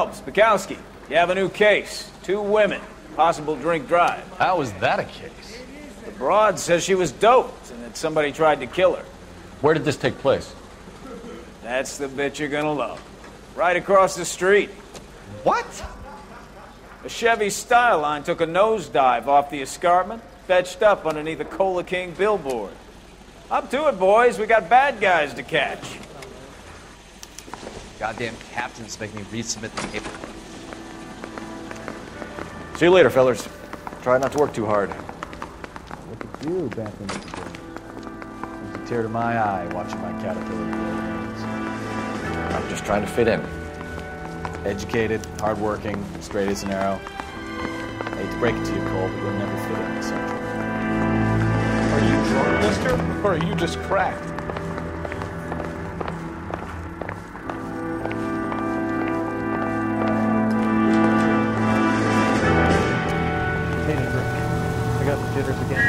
Phelps, Bukowski, you have a new case. 2 women, possible drink drive. How is that a case? The broad says she was doped and that somebody tried to kill her. Where did this take place? That's the bit you're gonna love. Right across the street. What? A Chevy Styline took a nosedive off the escarpment, fetched up underneath a Cola King billboard. Up to it, boys. We got bad guys to catch. Goddamn captains make me resubmit the paperwork. See you later, fellas. Try not to work too hard. Look at you back in the day. There's a tear to my eye watching my caterpillar grow wings. I'm just trying to fit in. Educated, hardworking, straight as an arrow. I hate to break it to you, Cole, but you'll never fit in this century. Are you drunk, mister? Or are you just cracked? Need a drink. I got the jitters again.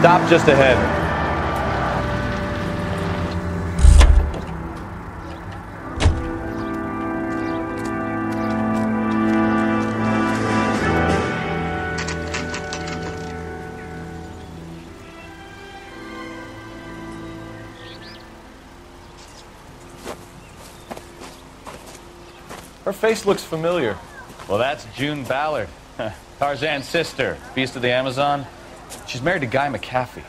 Stop just ahead. Her face looks familiar. Well, that's June Ballard, Tarzan's sister, beast of the Amazon. She's married to Guy McAfee.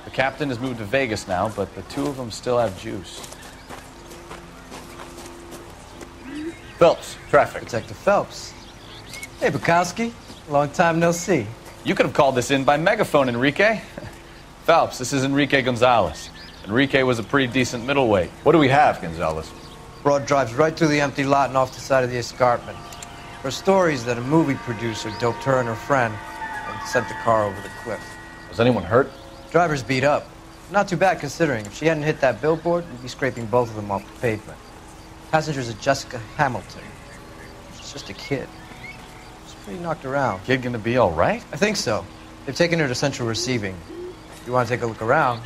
The captain has moved to Vegas now, but the 2 of them still have juice. Phelps, traffic. Detective Phelps. Hey, Bukowski. Long time no see. You could have called this in by megaphone, Enrique. Phelps, this is Enrique Gonzalez. Enrique was a pretty decent middleweight. What do we have, Gonzalez? Broad drives right through the empty lot and off the side of the escarpment. Her story is that a movie producer doped her and her friend and sent the car over the cliff. Was anyone hurt? Driver's beat up. Not too bad considering. If she hadn't hit that billboard, we'd be scraping both of them off the pavement. Passenger's a Jessica Hamilton. She's just a kid. She's pretty knocked around. Kid gonna be all right? I think so. They've taken her to central receiving. If you want to take a look around,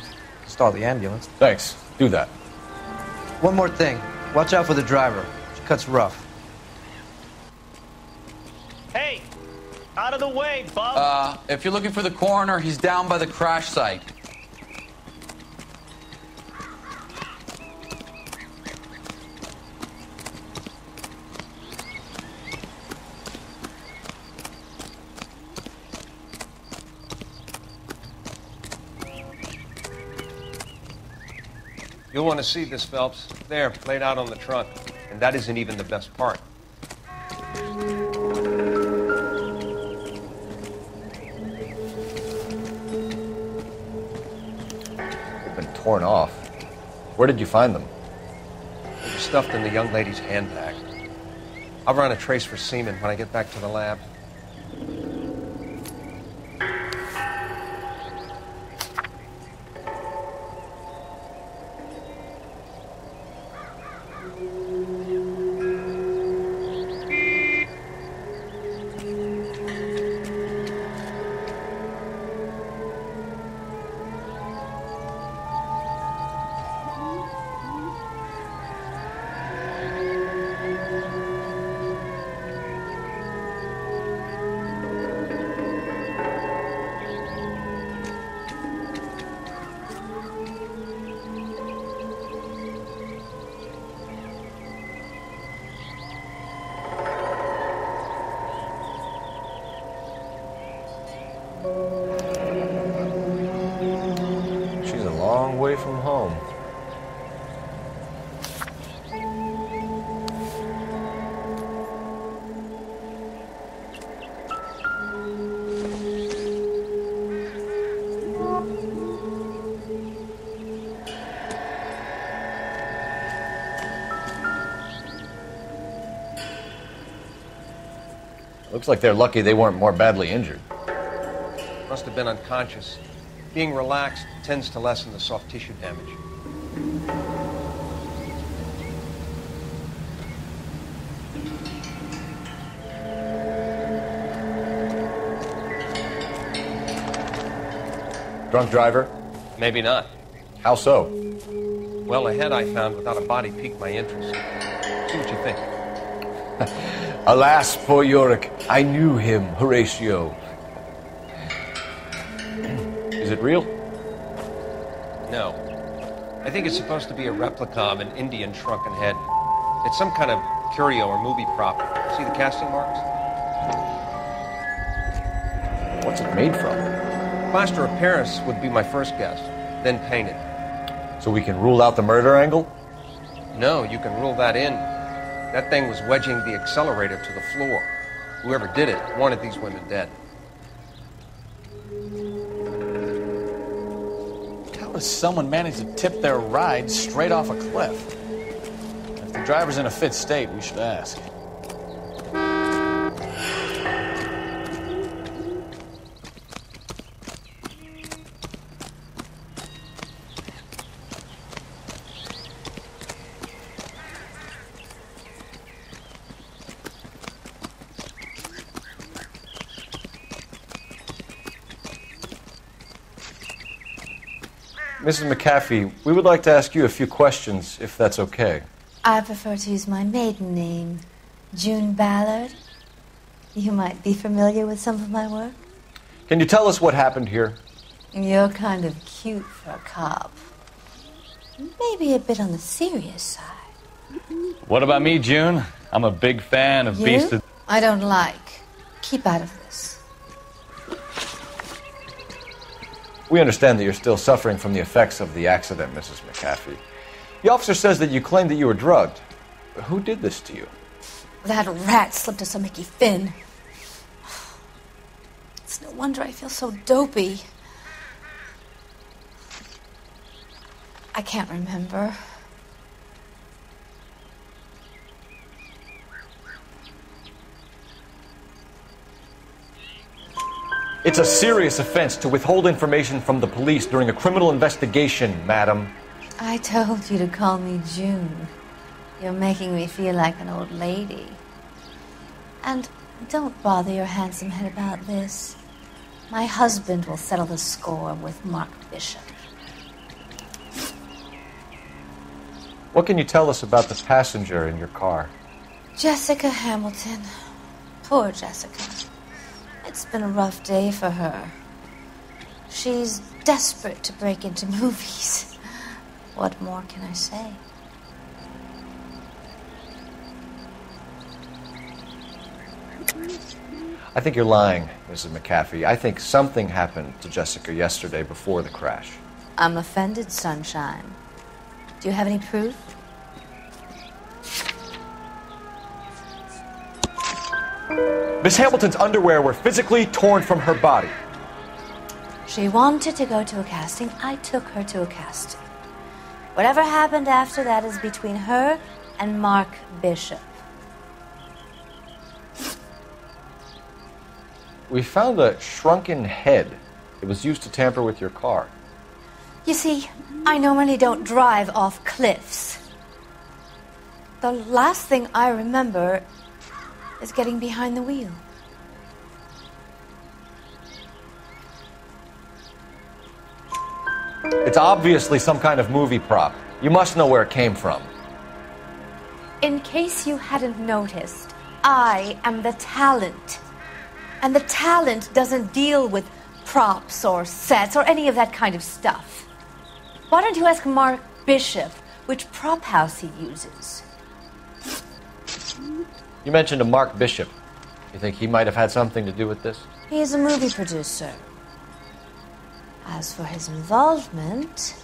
stall the ambulance. Thanks. Do that. One more thing. Watch out for the driver. She cuts rough. Hey! Out of the way, bub! If you're looking for the coroner, he's down by the crash site. You'll want to see this, Phelps. There, laid out on the trunk. And that isn't even the best part. They've been torn off. Where did you find them? They were stuffed in the young lady's handbag. I'll run a trace for semen when I get back to the lab. She's a long way from home. Looks like they're lucky they weren't more badly injured. Must have been unconscious. Being relaxed tends to lessen the soft tissue damage. Drunk driver? Maybe not. How so? Well, a head I found without a body piqued my interest. See what you think. Alas, poor Yorick, I knew him, Horatio. Is it real? No. I think it's supposed to be a replica of an Indian shrunken head. It's some kind of curio or movie prop. See the casting marks? What's it made from? Plaster of Paris would be my first guess, then painted. So we can rule out the murder angle? No, you can rule that in. That thing was wedging the accelerator to the floor. Whoever did it wanted these women dead. How does someone manage to tip their ride straight off a cliff? If the driver's in a fit state, we should ask. Mrs. McAfee, we would like to ask you a few questions, if that's okay. I prefer to use my maiden name, June Ballard. You might be familiar with some of my work. Can you tell us what happened here? You're kind of cute for a cop. Maybe a bit on the serious side. What about me, June? I'm a big fan of Beast of... I don't like. Keep out of this. We understand that you're still suffering from the effects of the accident, Mrs. McAfee. The officer says that you claimed that you were drugged. Who did this to you? That rat slipped us a Mickey Finn. It's no wonder I feel so dopey. I can't remember. It's a serious offense to withhold information from the police during a criminal investigation, madam. I told you to call me June. You're making me feel like an old lady. And don't bother your handsome head about this. My husband will settle the score with Mark Bishop. What can you tell us about the passenger in your car? Jessica Hamilton. Poor Jessica. It's been a rough day for her. She's desperate to break into movies. What more can I say? I think you're lying, Mrs. McAfee. I think something happened to Jessica yesterday before the crash. I'm offended, Sunshine. Do you have any proof? Miss Hamilton's underwear were physically torn from her body. She wanted to go to a casting. I took her to a casting. Whatever happened after that is between her and Mark Bishop. We found a shrunken head. It was used to tamper with your car. You see, I normally don't drive off cliffs. The last thing I remember is getting behind the wheel. It's obviously some kind of movie prop. You must know where it came from. In case you hadn't noticed, I am the talent. And the talent doesn't deal with props or sets or any of that kind of stuff. Why don't you ask Mark Bishop which prop house he uses? You mentioned a Mark Bishop. You think he might have had something to do with this? He is a movie producer. As for his involvement,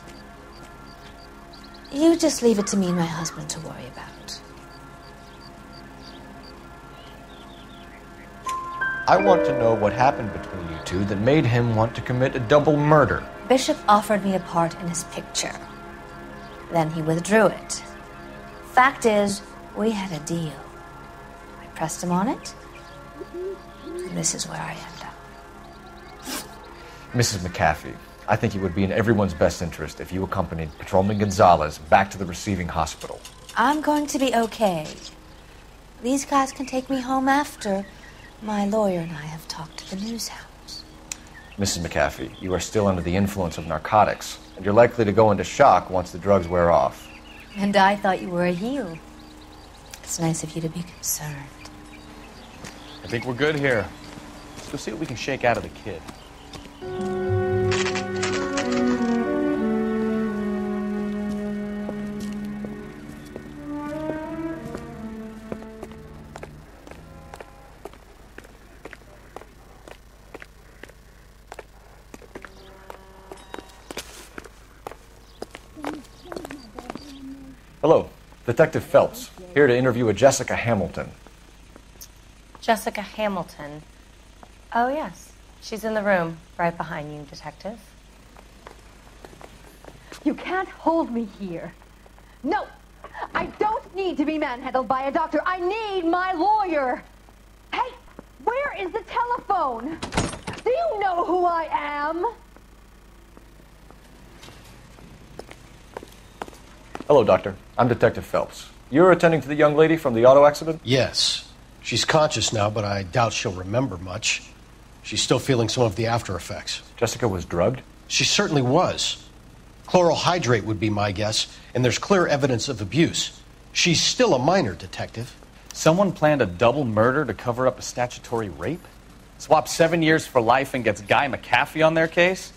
you just leave it to me and my husband to worry about. I want to know what happened between you two that made him want to commit a double murder. Bishop offered me a part in his picture. Then he withdrew it. Fact is, we had a deal. I pressed him on it, And this is where I end up. Mrs. McAfee, I think it would be in everyone's best interest if you accompanied Patrolman Gonzalez back to the receiving hospital. I'm going to be okay. These guys can take me home after my lawyer and I have talked to the news house. Mrs. McAfee, you are still under the influence of narcotics, and you're likely to go into shock once the drugs wear off. And I thought you were a heel. It's nice of you to be concerned. I think we're good here. Let's go see what we can shake out of the kid. Hello, Detective Phelps, here to interview a Jessica Hamilton. Jessica Hamilton. Oh, yes. She's in the room, right behind you, Detective. You can't hold me here. No! I don't need to be manhandled by a doctor. I need my lawyer. Hey, where is the telephone? Do you know who I am? Hello, Doctor. I'm Detective Phelps. You're attending to the young lady from the auto accident? Yes. She's conscious now, but I doubt she'll remember much. She's still feeling some of the after effects. Jessica was drugged? She certainly was. Chloral hydrate would be my guess, and there's clear evidence of abuse. She's still a minor, Detective. Someone planned a double murder to cover up a statutory rape? Swap 7 years for life and gets Guy McAfee on their case?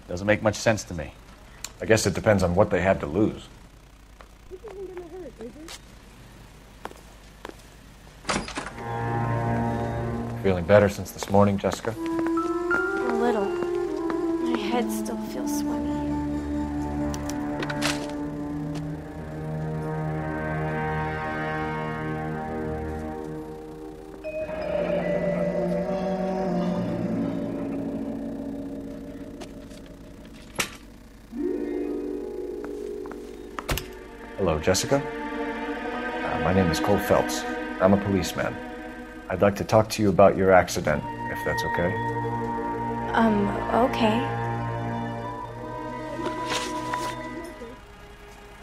Doesn't make much sense to me. I guess it depends on what they had to lose. Feeling better since this morning, Jessica? A little. My head still feels swimmy. Hello, Jessica. My name is Cole Phelps. I'm a policeman. I'd like to talk to you about your accident, if that's okay. Okay.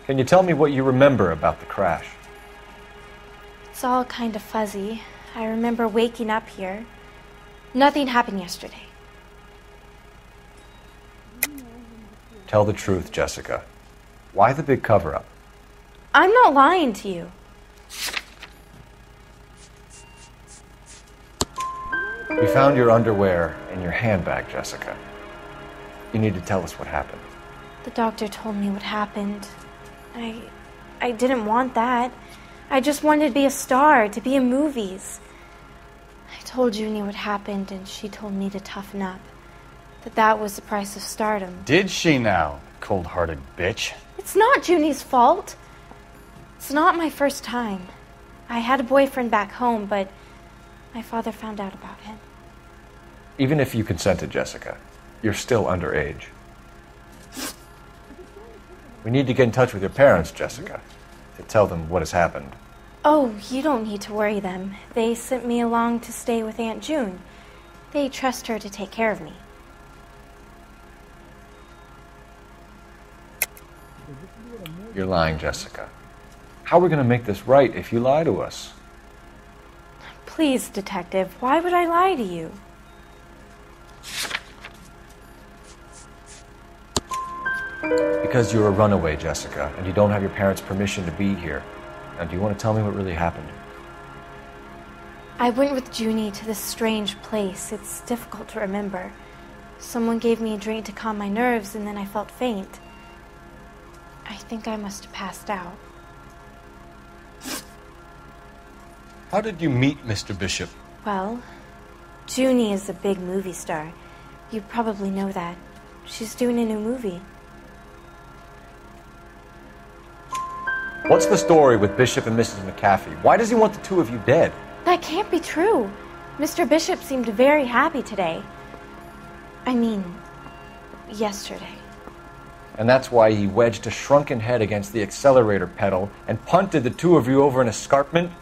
Can you tell me what you remember about the crash? It's all kind of fuzzy. I remember waking up here. Nothing happened yesterday. Tell the truth, Jessica. Why the big cover-up? I'm not lying to you. We found your underwear in your handbag, Jessica. You need to tell us what happened. The doctor told me what happened. I didn't want that. I just wanted to be a star, to be in movies. I told Junie what happened, and she told me to toughen up. That was the price of stardom. Did she now, cold-hearted bitch? It's not Junie's fault. It's not my first time. I had a boyfriend back home, but my father found out about him. Even if you consented, Jessica, you're still underage. We need to get in touch with your parents, Jessica, to tell them what has happened. Oh, you don't need to worry them. They sent me along to stay with Aunt June. They trust her to take care of me. You're lying, Jessica. How are we going to make this right if you lie to us? Please, Detective, why would I lie to you? Because you're a runaway, Jessica, and you don't have your parents' permission to be here. Now, do you want to tell me what really happened? I went with Junie to this strange place. It's difficult to remember. Someone gave me a drink to calm my nerves, and then I felt faint. I think I must have passed out. How did you meet Mr. Bishop? Well, Junie is a big movie star. You probably know that. She's doing a new movie. What's the story with Bishop and Mrs. McAfee? Why does he want the two of you dead? That can't be true. Mr. Bishop seemed very happy today. I mean, yesterday. And that's why he wedged a shrunken head against the accelerator pedal and punted the two of you over an escarpment?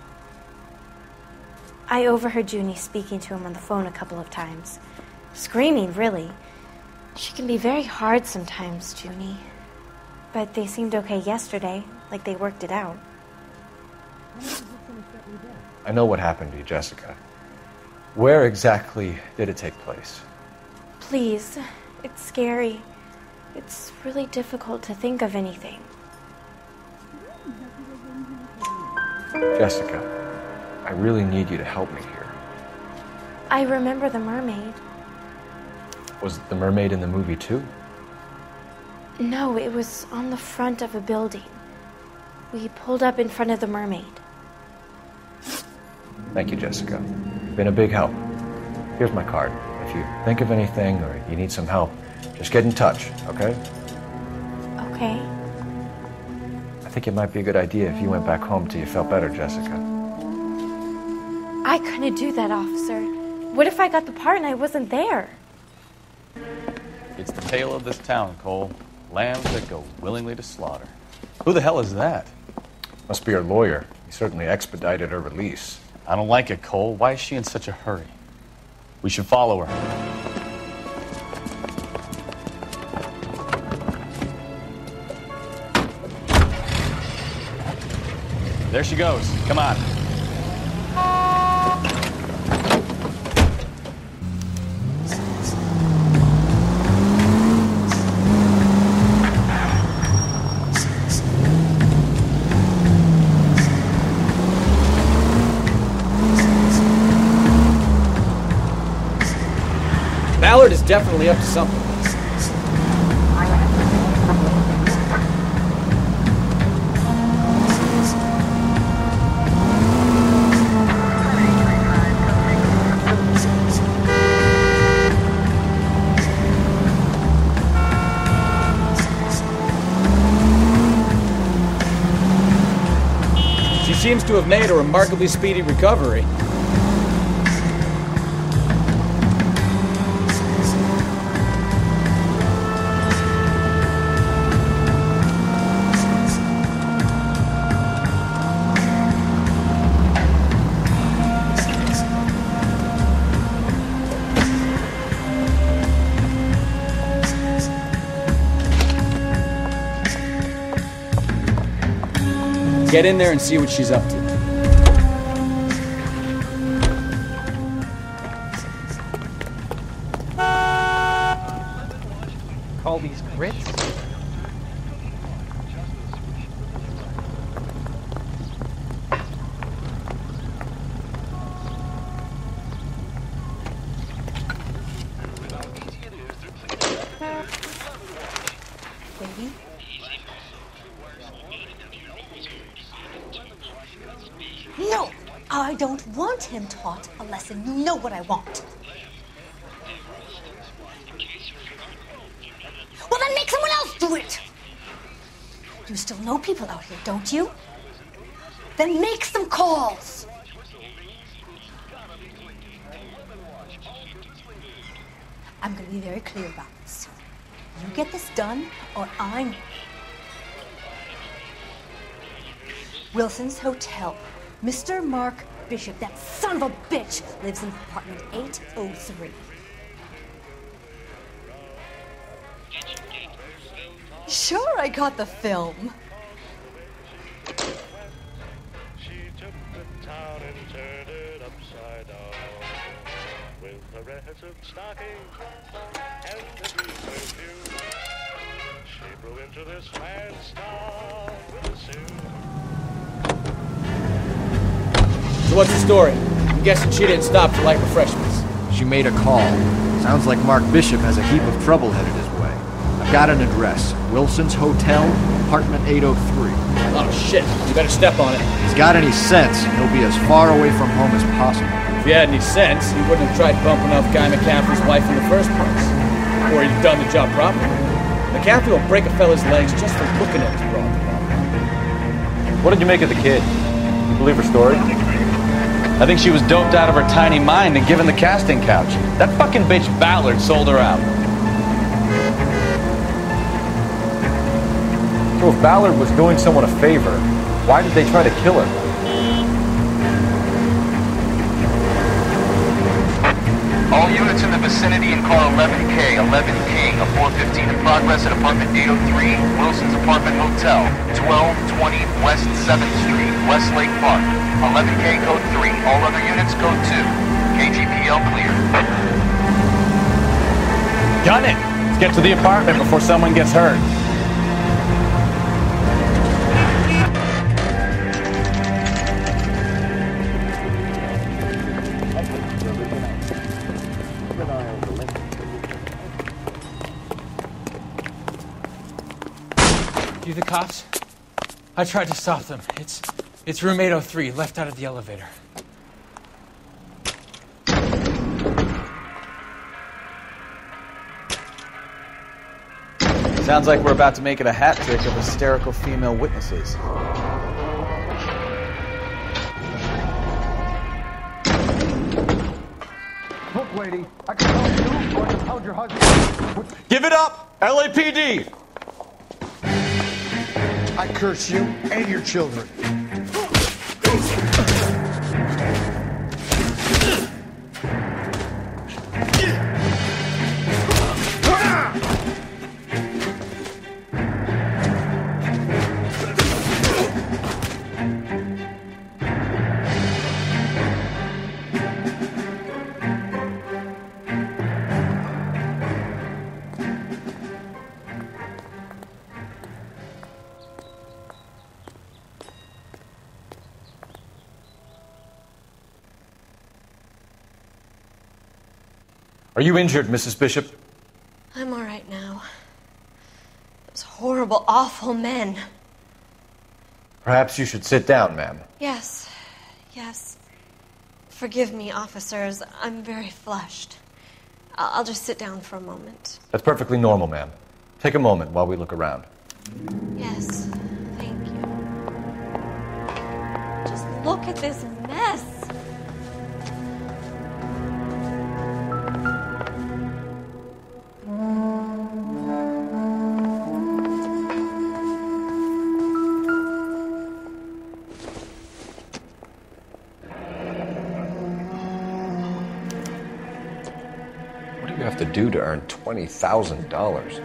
I overheard Junie speaking to him on the phone a couple of times. Screaming, really. She can be very hard sometimes, Junie. But they seemed okay yesterday, like they worked it out. I know what happened to you, Jessica. Where exactly did it take place? Please, it's scary. It's really difficult to think of anything. Jessica, I really need you to help me here. I remember the mermaid. Was the mermaid in the movie too? No, it was on the front of a building. We pulled up in front of the mermaid. Thank you, Jessica. You've been a big help. Here's my card. If you think of anything or you need some help, just get in touch, okay? Okay. I think it might be a good idea if you went back home till you felt better, Jessica. I couldn't do that, officer. What if I got the part and I wasn't there? It's the tale of this town, Cole. Lambs that go willingly to slaughter. Who the hell is that? Must be her lawyer. He certainly expedited her release. I don't like it, Cole. Why is she in such a hurry? We should follow her. There she goes. Come on. Ballard is definitely up to something. She seems to have made a remarkably speedy recovery. Get in there and see what she's up to. Call these grits? Baby? No! I don't want him taught a lesson. You know what I want. Well, then make someone else do it! You still know people out here, don't you? Then make some calls! I'm going to be very clear about this. You get this done, or I'm... Wilson's Hotel. Mr. Mark Bishop, that son of a bitch, lives in apartment 803. Sure, I got the film. She took the town and turned it upside down with a red stocking and a green perfume. She blew into this man's star with a suit. So what's the story? I'm guessing she didn't stop for light refreshments. She made a call. Sounds like Mark Bishop has a heap of trouble headed his way. I've got an address. Wilson's Hotel, apartment 803. Oh shit, you better step on it. If he's got any sense, he'll be as far away from home as possible. If he had any sense, he wouldn't have tried bumping off Guy McCaffrey's wife in the first place. Or he'd done the job properly. McCaffrey will break a fella's legs just for looking at his broad. What did you make of the kid? You believe her story? I think she was doped out of her tiny mind and given the casting couch. That fucking bitch Ballard sold her out. So if Ballard was doing someone a favor, why did they try to kill her? vicinity and call 11K, 11 King, a 415 in progress at apartment 803, Wilson's Apartment Hotel, 1220 West 7th Street, Westlake Park. 11K code 3, all other units code 2. KGPL clear. Gun it! Let's get to the apartment before someone gets hurt. You the cops? I tried to stop them. It's room 803, left out of the elevator. Sounds like we're about to make it a hat trick of hysterical female witnesses. Look, lady, I can help you, or I can help your husband. Give it up! LAPD! I curse you and your children. Are you injured, Mrs. Bishop? I'm all right now. Those horrible, awful men. Perhaps you should sit down, ma'am. Yes. Forgive me, officers. I'm very flushed. I'll just sit down for a moment. That's perfectly normal, ma'am. Take a moment while we look around. Yes, thank you. Just look at this mess. What do you have to do to earn $20,000?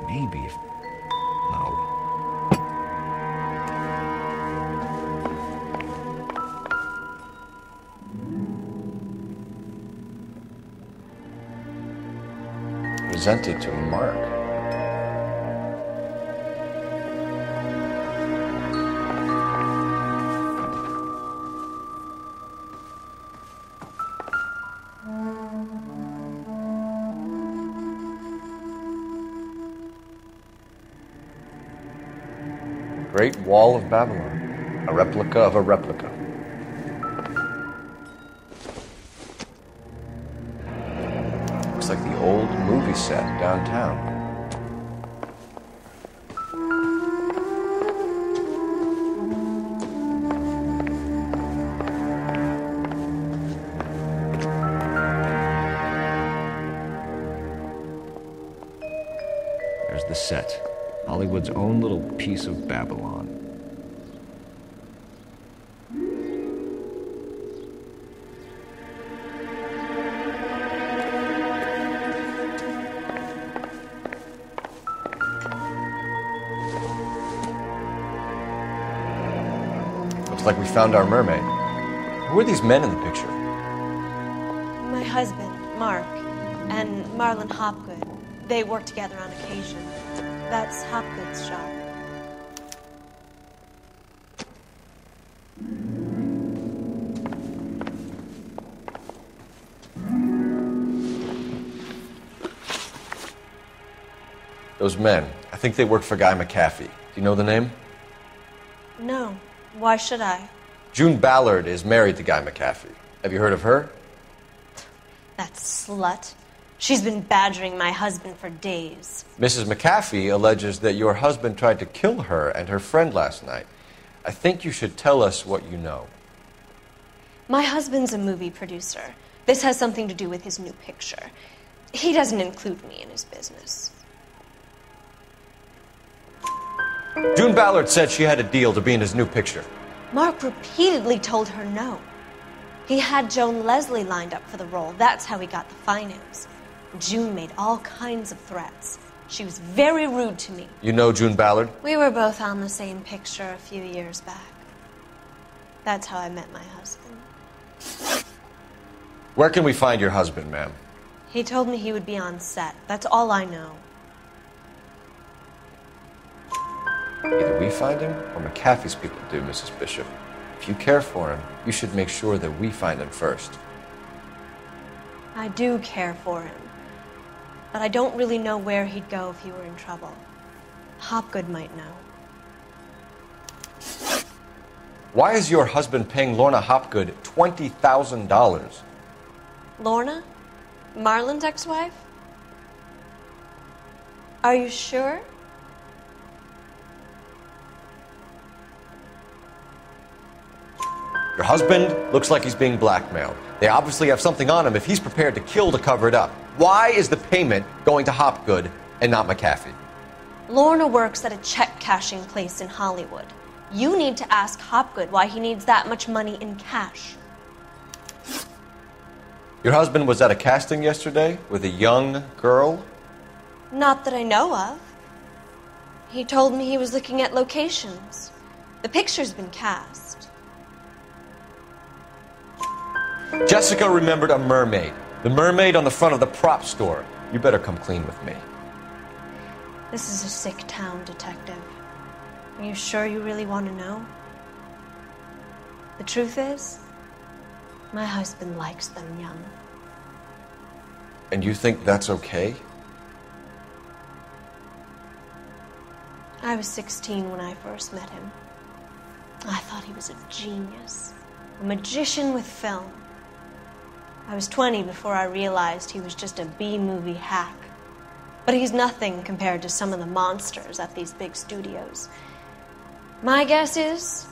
Maybe if... No. Presented to Mark. Great Wall of Babylon, a replica of a replica. Looks like the old movie set downtown. There's the set. Hollywood's own little piece of Babylon. Looks like we found our mermaid. Who are these men in the picture? My husband, Mark, and Marlon Hopgood. They work together on occasion. That's Hopgood's shop. Those men, I think they work for Guy McAfee. Do you know the name? No. Why should I? June Ballard is married to Guy McAfee. Have you heard of her? That slut. She's been badgering my husband for days. Mrs. McAfee alleges that your husband tried to kill her and her friend last night. I think you should tell us what you know. My husband's a movie producer. This has something to do with his new picture. He doesn't include me in his business. June Ballard said she had a deal to be in his new picture. Mark repeatedly told her no. He had Joan Leslie lined up for the role. That's how he got the finance. June made all kinds of threats. She was very rude to me. You know June Ballard? We were both on the same picture a few years back. That's how I met my husband. Where can we find your husband, ma'am? He told me he would be on set. That's all I know. Either we find him or McAfee's people do, Mrs. Bishop. If you care for him, you should make sure that we find him first. I do care for him. But I don't really know where he'd go if he were in trouble. Hopgood might know. Why is your husband paying Lorna Hopgood $20,000? Lorna? Marlon's ex-wife? Are you sure? Your husband looks like he's being blackmailed. They obviously have something on him if he's prepared to kill to cover it up. Why is the payment going to Hopgood and not McAfee? Lorna works at a check-cashing place in Hollywood. You need to ask Hopgood why he needs that much money in cash. Your husband was at a casting yesterday with a young girl? Not that I know of. He told me he was looking at locations. The picture's been cast. Jessica remembered a mermaid. The mermaid on the front of the prop store. You better come clean with me. This is a sick town, Detective. Are you sure you really want to know? The truth is, my husband likes them young. And you think that's okay? I was 16 when I first met him. I thought he was a genius, a magician with film. I was 20 before I realized he was just a B-movie hack. But he's nothing compared to some of the monsters at these big studios. My guess is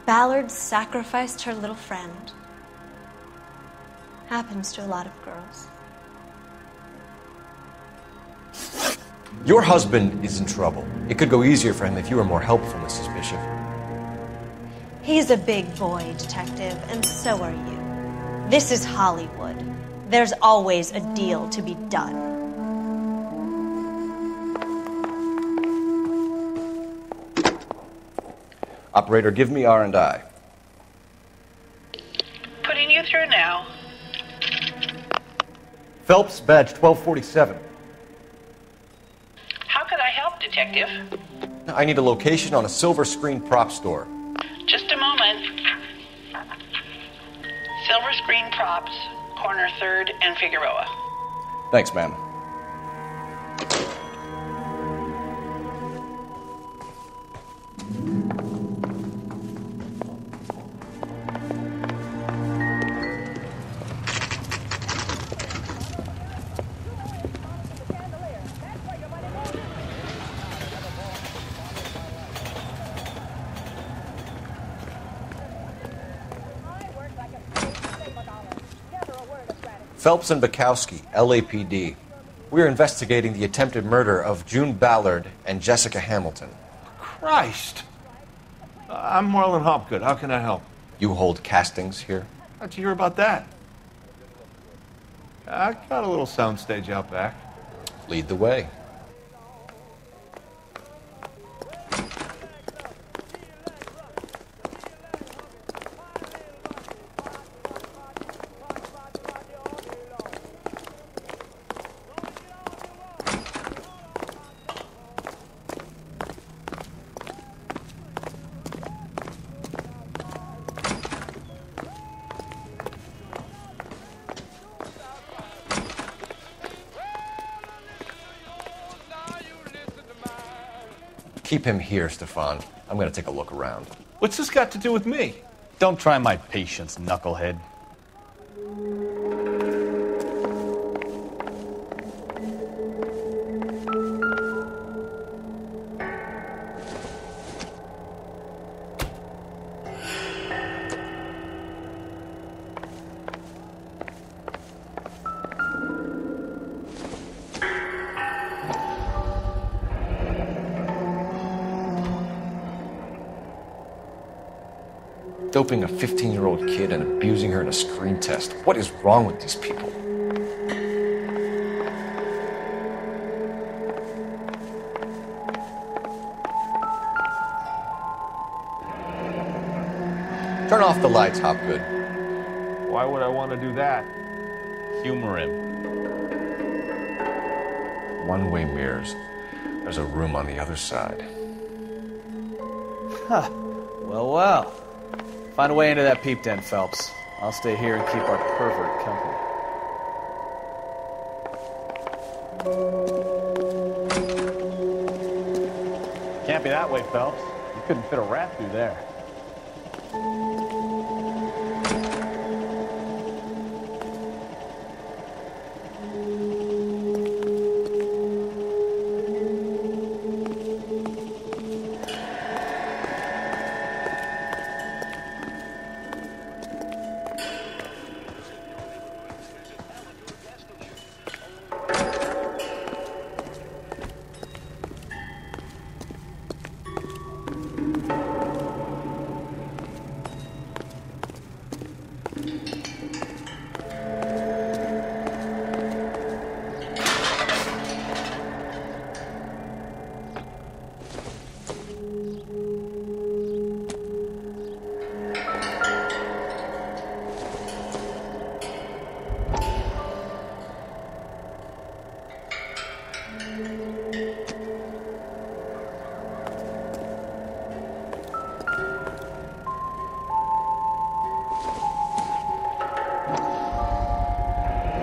Ballard sacrificed her little friend. Happens to a lot of girls. Your husband is in trouble. It could go easier for him if you were more helpful, Mrs. Bishop. He's a big boy, Detective, and so are you. This is Hollywood. There's always a deal to be done. Operator, give me R&I. Putting you through now. Phelps, badge 1247. How could I help, Detective? I need a location on a silver screen prop store. Just a moment. Silver Screen Props, corner 3rd and Figueroa. Thanks, ma'am. Phelps and Bukowski, LAPD. We're investigating the attempted murder of June Ballard and Jessica Hamilton. Christ! I'm Marlon Hopgood. How can I help? You hold castings here? How'd you hear about that? I got a little soundstage out back. Lead the way. Keep him here, Stefan. I'm going to take a look around. What's this got to do with me? Don't try my patience, knucklehead. Doping a 15-year-old kid and abusing her in a screen test. What is wrong with these people? Turn off the lights, Hopgood. Why would I want to do that? Humor him. One-way mirrors. There's a room on the other side. Huh. Well, well. Find a way into that peep den, Phelps. I'll stay here and keep our pervert company. Can't be that way, Phelps. You couldn't fit a rat through there.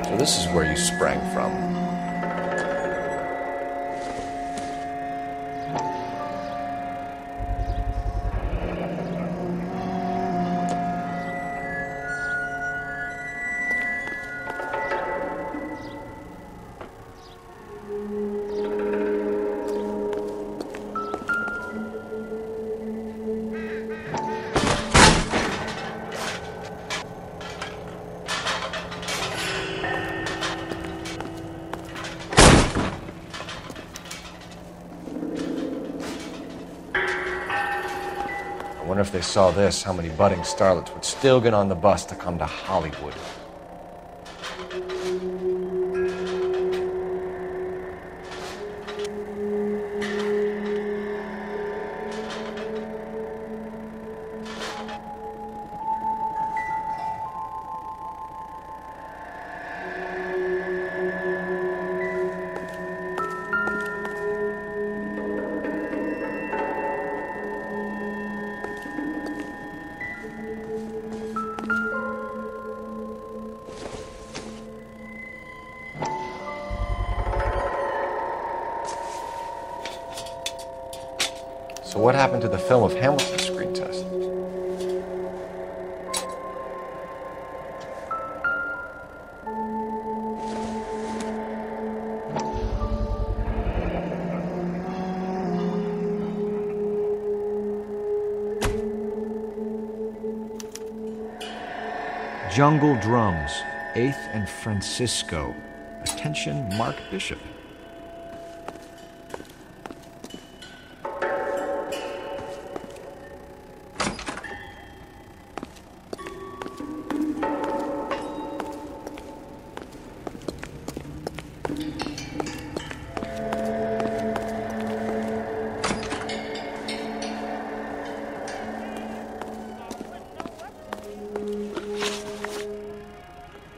So this is where you sprang from. I wonder if they saw this, how many budding starlets would still get on the bus to come to Hollywood. So what happened to the film of Hamilton's screen test? Jungle Drums, 8th and Francisco. Attention, Mark Bishop.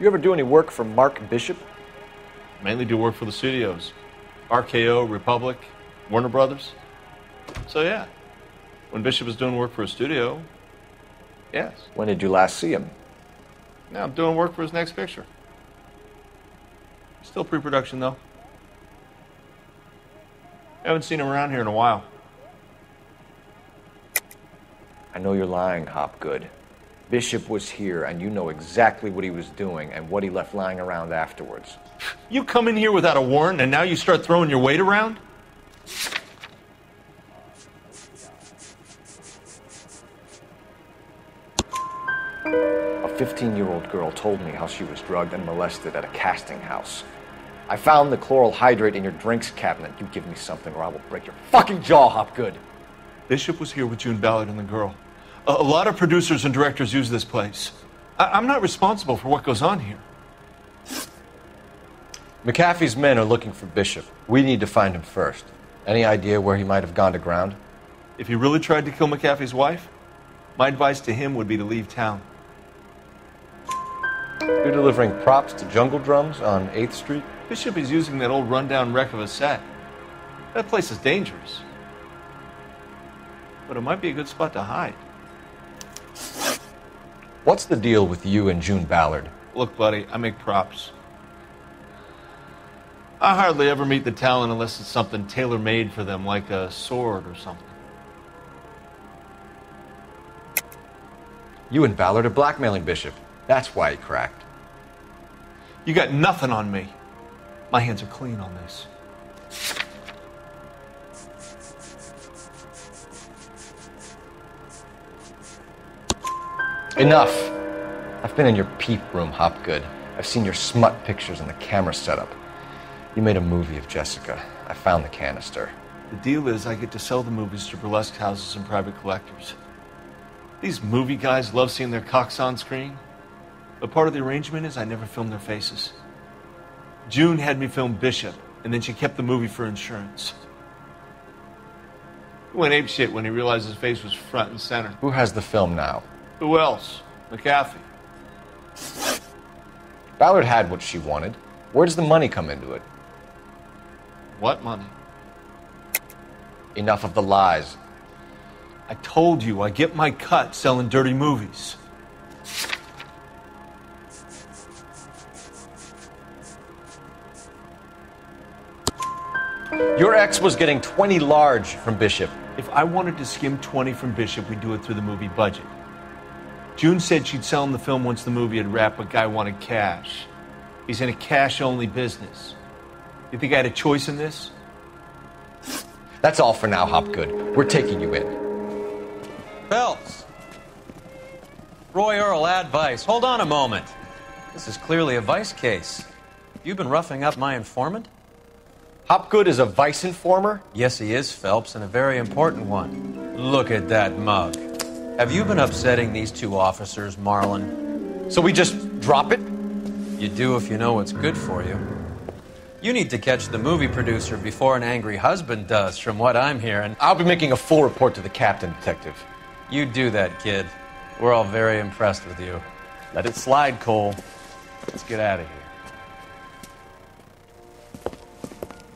You ever do any work for Mark Bishop? Mainly do work for the studios. RKO, Republic, Warner Brothers. So yeah, when Bishop was doing work for a studio, yes. When did you last see him? Now I'm doing work for his next picture. Still pre-production though. Haven't seen him around here in a while. I know you're lying, Hopgood. Bishop was here, and you know exactly what he was doing and what he left lying around afterwards. You come in here without a warrant, and now you start throwing your weight around? A 15-year-old girl told me how she was drugged and molested at a casting house. I found the chloral hydrate in your drinks cabinet. You give me something or I will break your fucking jaw, Hopgood. Bishop was here with June Ballard and the girl. A lot of producers and directors use this place. I'm not responsible for what goes on here. McAfee's men are looking for Bishop. We need to find him first. Any idea where he might have gone to ground? If he really tried to kill McAfee's wife, my advice to him would be to leave town. You're delivering props to Jungle Drums on 8th Street? Bishop is using that old rundown wreck of a set. That place is dangerous. But it might be a good spot to hide. What's the deal with you and June Ballard? Look, buddy, I make props. I hardly ever meet the talent unless it's something tailor-made for them, like a sword or something. You and Ballard are blackmailing Bishop. That's why he cracked. You got nothing on me. My hands are clean on this. Enough. I've been in your peep room, Hopgood. I've seen your smut pictures and the camera setup. You made a movie of Jessica. I found the canister. The deal is I get to sell the movies to burlesque houses and private collectors. These movie guys love seeing their cocks on screen. But part of the arrangement is I never film their faces. June had me film Bishop, and then she kept the movie for insurance. He went apeshit when he realized his face was front and center. Who has the film now? Who else? McAfee. Ballard had what she wanted. Where does the money come into it? What money? Enough of the lies. I told you I get my cut selling dirty movies. Your ex was getting 20 large from Bishop. If I wanted to skim 20 from Bishop, we'd do it through the movie budget. June said she'd sell him the film once the movie had wrapped, but Guy wanted cash. He's in a cash-only business. You think I had a choice in this? That's all for now, Hopgood. We're taking you in. Phelps! Roy Earl, advice. Hold on a moment. This is clearly a vice case. You've been roughing up my informant? Hopgood is a vice informer? Yes, he is, Phelps, and a very important one. Look at that mug. Have you been upsetting these two officers, Marlon? So we just drop it? You do if you know what's good for you. You need to catch the movie producer before an angry husband does, from what I'm hearing. I'll be making a full report to the captain, Detective. You do that, kid. We're all very impressed with you. Let it slide, Cole. Let's get out of here.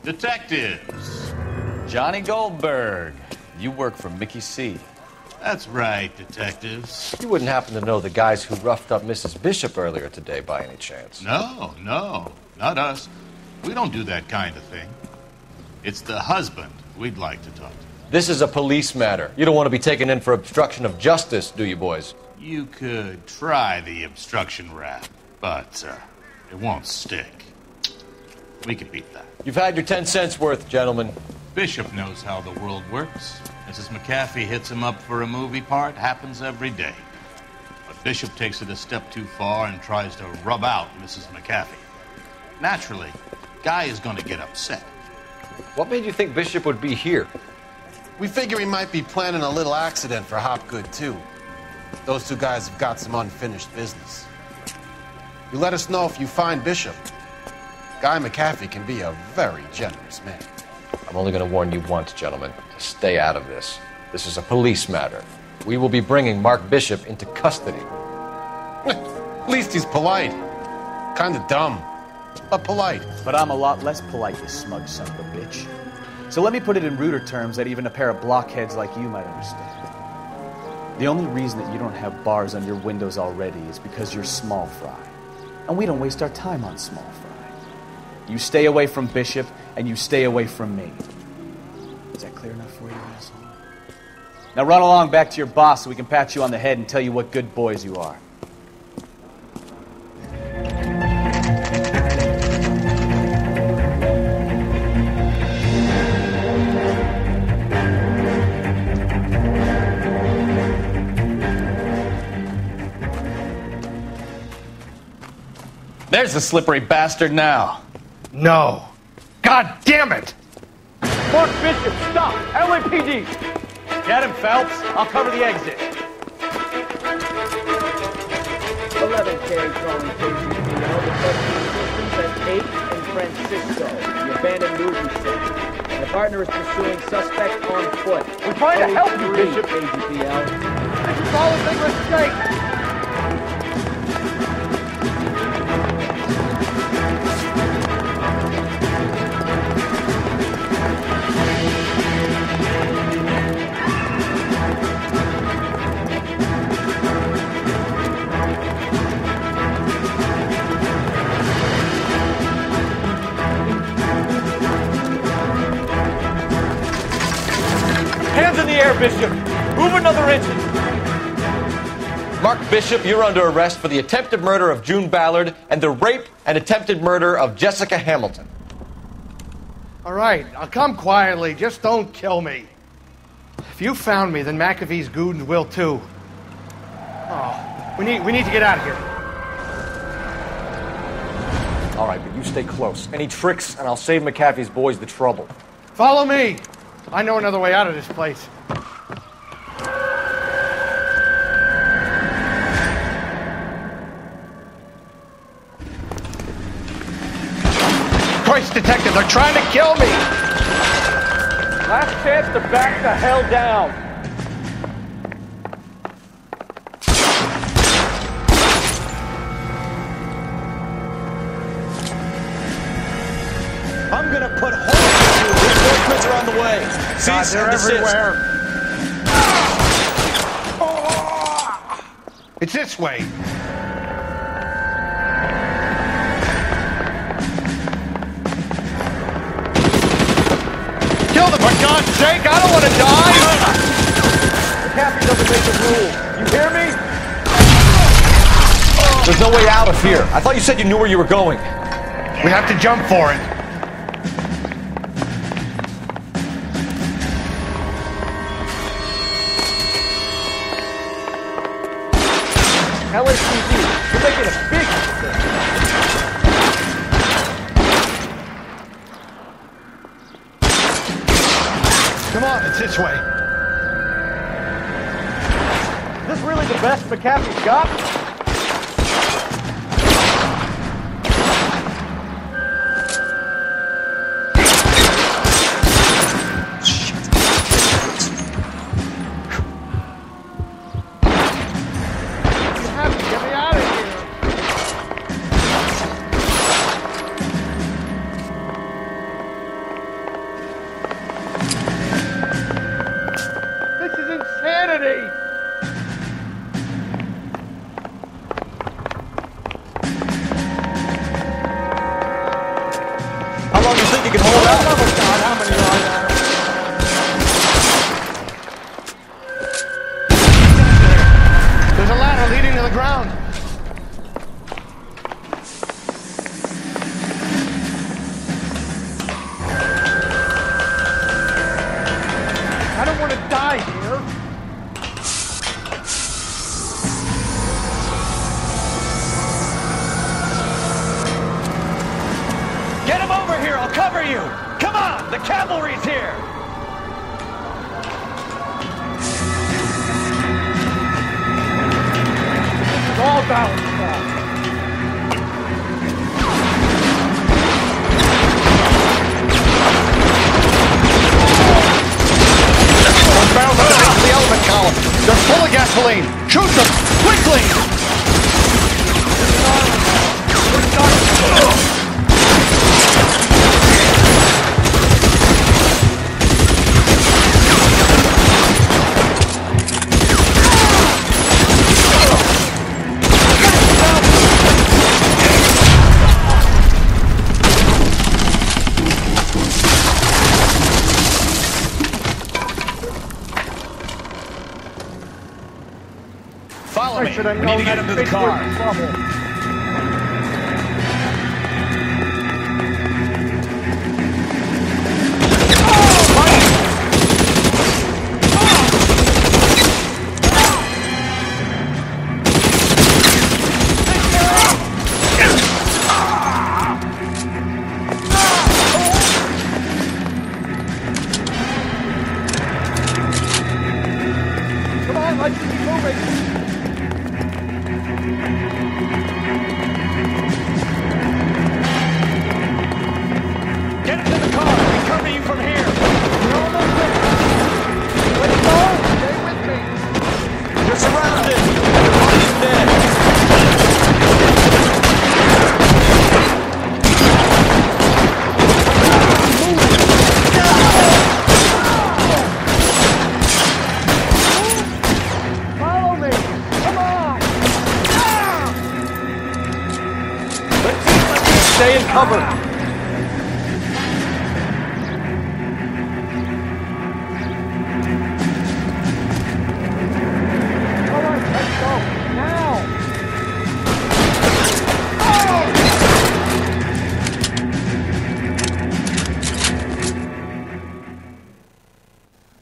Detectives. Johnny Goldberg. You work for Mickey C. That's right, detectives. You wouldn't happen to know the guys who roughed up Mrs. Bishop earlier today by any chance? No, not us. We don't do that kind of thing. It's the husband we'd like to talk to. This is a police matter. You don't want to be taken in for obstruction of justice, do you, boys? You could try the obstruction rap, but it won't stick. We could beat that. You've had your 10 cents worth, gentlemen. Bishop knows how the world works. Mrs. McAfee hits him up for a movie part. Happens every day. But Bishop takes it a step too far and tries to rub out Mrs. McAfee. Naturally, Guy is going to get upset. What made you think Bishop would be here? We figure he might be planning a little accident for Hopgood, too. Those two guys have got some unfinished business. You let us know if you find Bishop. Guy McAfee can be a very generous man. I'm only going to warn you once, gentlemen, to stay out of this. This is a police matter. We will be bringing Mark Bishop into custody. At least he's polite. Kind of dumb, but polite. But I'm a lot less polite, you smug son of a bitch. So let me put it in ruder terms that even a pair of blockheads like you might understand. The only reason that you don't have bars on your windows already is because you're small fry. And we don't waste our time on small fry. You stay away from Bishop, and you stay away from me. Is that clear enough for you, asshole? Now run along back to your boss so we can pat you on the head and tell you what good boys you are. There's the slippery bastard now. No. God damn it! Mark Bishop, stop! LAPD! Get him, Phelps. I'll cover the exit. 11K calling KGPL, requesting assistance at 8 in Francisco, the abandoned movie set. My partner is pursuing suspect on foot. We're trying to help you, Bishop. KGPL. This is all a big mistake. Hands in the air, Bishop! Move another inch! Mark Bishop, you're under arrest for the attempted murder of June Ballard and the rape and attempted murder of Jessica Hamilton. All right, I'll come quietly. Just don't kill me. If you found me, then McAfee's goons will too. Oh, we need to get out of here. All right, but you stay close. Any tricks, and I'll save McAfee's boys the trouble. Follow me. I know another way out of this place. Christ, detective, they're trying to kill me! Last chance to back the hell down! I'm gonna put holes in you! Reinforcements are on the way! God, they're everywhere! It's this way! Kill them, for God's sake! I don't want to die! The captain doesn't make the rule. You hear me? There's no way out of here. I thought you said you knew where you were going. We have to jump for it. LAPD, you're making a big mistake. Come on, it's this way. Is this really the best McAfee's got? Follow me. We need to get him to the car. Come on, let's keep moving. cover!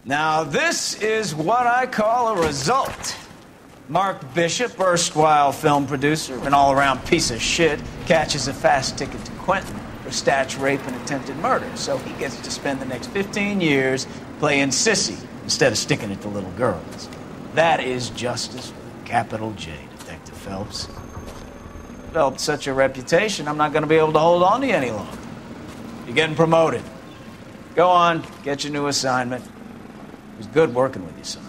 Now, this is what I call a result. Mark Bishop, erstwhile film producer and all-around piece of shit, catches a fast ticket to Quentin for statch rape and attempted murder, so he gets to spend the next 15 years playing sissy instead of sticking it to little girls. That is justice, capital J, Detective Phelps. Developed such a reputation, I'm not going to be able to hold on to you any longer. You're getting promoted. Go on, get your new assignment. It was good working with you, son.